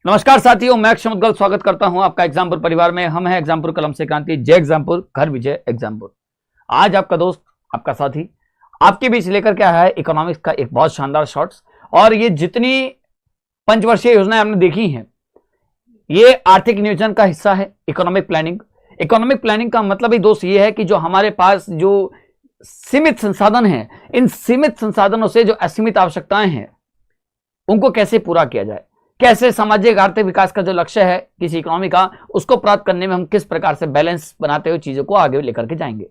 नमस्कार साथियों, मैं अक्षय मुद्गल स्वागत करता हूं आपका एग्जामपुर परिवार में। हम हैं एग्जामपुर कलम से क्रांति, जय एग्जामपुर, घर विजय एग्जामपुर। आज आपका दोस्त, आपका साथी आपके बीच लेकर के आया है इकोनॉमिक्स का एक बहुत शानदार शॉर्ट्स। और ये जितनी पंचवर्षीय योजनाएं हमने देखी हैं, ये आर्थिक नियोजन का हिस्सा है। इकोनॉमिक प्लानिंग, इकोनॉमिक प्लानिंग का मतलब ही दोस्त ये है कि जो हमारे पास जो सीमित संसाधन हैं, इन सीमित संसाधनों से जो असीमित आवश्यकताएं हैं उनको कैसे पूरा किया जाए, कैसे सामाजिक आर्थिक विकास का जो लक्ष्य है किसी इकोनॉमी का, उसको प्राप्त करने में हम किस प्रकार से बैलेंस बनाते हुए चीजों को आगे लेकर के जाएंगे।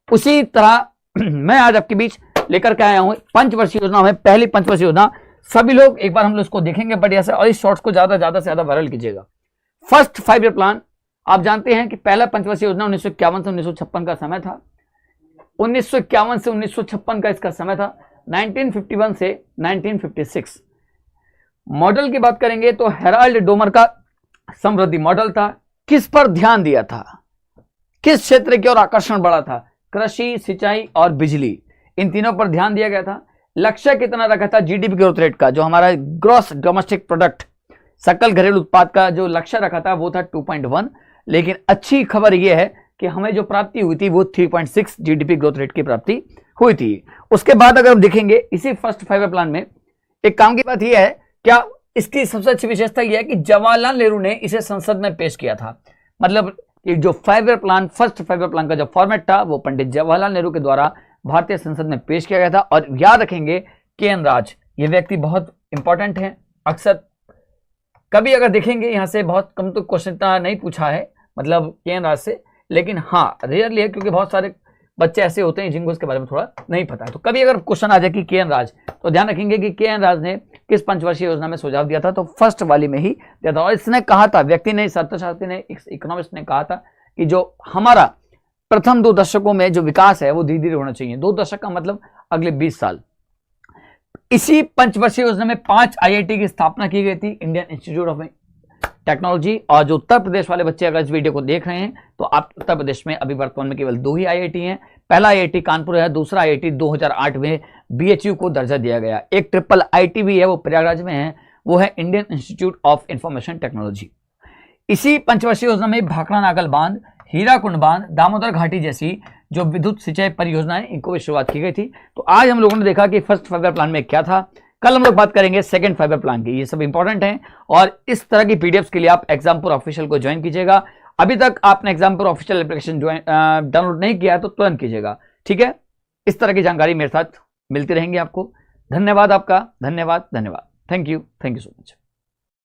उसी तरह मैं आज आपके बीच लेकर के आया हूं पंचवर्षीय योजना में पहली पंचवर्षीय योजना। सभी लोग एक बार हम लोग इसको देखेंगे बढ़िया से, और इस शॉर्ट्स को ज्यादा से ज्यादा वायरल कीजिएगा। फर्स्ट 5 ईयर प्लान, आप जानते हैं कि पहला पंचवर्षीय योजना 1951 से 1956 का समय था। 1951 से 1956 का इसका समय था। 1951 से 1956 मॉडल की बात करेंगे तो हेराल्ड डोमर का समृद्धि मॉडल था। किस पर ध्यान दिया था, किस क्षेत्र की ओर आकर्षण बढ़ा था? कृषि, सिंचाई और बिजली, इन तीनों पर ध्यान दिया गया था। लक्ष्य कितना रखा था? जीडीपी ग्रोथ रेट का, जो हमारा ग्रॉस डोमेस्टिक प्रोडक्ट, सकल घरेलू उत्पाद का जो लक्ष्य रखा था वो था 2.1। लेकिन अच्छी खबर यह है कि हमें जो प्राप्ति हुई थी वो 3.6 जीडीपी ग्रोथ रेट की प्राप्ति हुई थी। उसके बाद अगर हम देखेंगे इसी फर्स्ट 5 ईयर प्लान में एक काम की बात यह है, क्या इसकी सबसे अच्छी विशेषता यह है कि जवाहरलाल नेहरू ने इसे संसद में पेश किया था। मतलब ये जो 5 year plan, first 5 year plan का जो फॉर्मेट था वो पंडित जवाहरलाल नेहरू के द्वारा भारतीय संसद में पेश किया गया था। और याद रखेंगे के.एन. राज, ये व्यक्ति बहुत इंपॉर्टेंट है। अक्सर कभी अगर देखेंगे यहाँ से बहुत कम तो क्वेश्चन नहीं पूछा है, मतलब के.एन. राज से, लेकिन हाँ रेयरली है, क्योंकि बहुत सारे बच्चे ऐसे होते हैं जिनको इसके बारे में थोड़ा नहीं पता है। तो कभी अगर क्वेश्चन आ जाए कि के.एन. राज, तो ध्यान रखेंगे कि के.एन. राज ने किस पंचवर्षीय योजना में सुझाव दिया था, तो फर्स्ट वाली में ही दिया था। और इसने कहा था, व्यक्ति ने, अर्थशास्त्री ने, इकोनॉमिस्ट ने कहा था कि जो हमारा प्रथम 2 दशकों में जो विकास है वो धीरे धीरे होना चाहिए। 2 दशक का मतलब अगले 20 साल। इसी पंचवर्षीय योजना में 5 IIT की स्थापना की गई थी, इंडियन इंस्टीट्यूट ऑफ टेक्नोलॉजी। और जो उत्तर प्रदेश वाले बच्चे अगर इस वीडियो को देख रहे हैं तो आप उत्तर प्रदेश में अभी वर्तमान में केवल 2 ही IIT हैं। पहला IIT कानपुर है, दूसरा IIT 2008 में BHU को दर्जा दिया गया। एक ट्रिपल IT भी है, वो प्रयागराज में है, वो है Indian institute of information technology. इसी पंचवर्षीय योजना में भाखड़ा नागल बांध, हीराकुंड बांध, दामोदर घाटी जैसी जो विद्युत सिंचाई परियोजनाएं, इनको भी शुरुआत की गई थी। तो आज हम लोगों ने देखा कि फर्स्ट 5 ईयर प्लान में क्या था। कल हम लोग बात करेंगे सेकंड 5 ईयर प्लान की। ये सब इंपॉर्टेंट हैं और इस तरह की पीडीएफ्स के लिए आप एग्जामपुर ऑफिशियल को ज्वाइन कीजिएगा। अभी तक आपने एग्जामपुर ऑफिशियल एप्लीकेशन डाउनलोड नहीं किया है तो तुरंत कीजिएगा, ठीक है। इस तरह की जानकारी मेरे साथ मिलती रहेंगी आपको। धन्यवाद आपका, धन्यवाद, धन्यवाद। Thank you so much.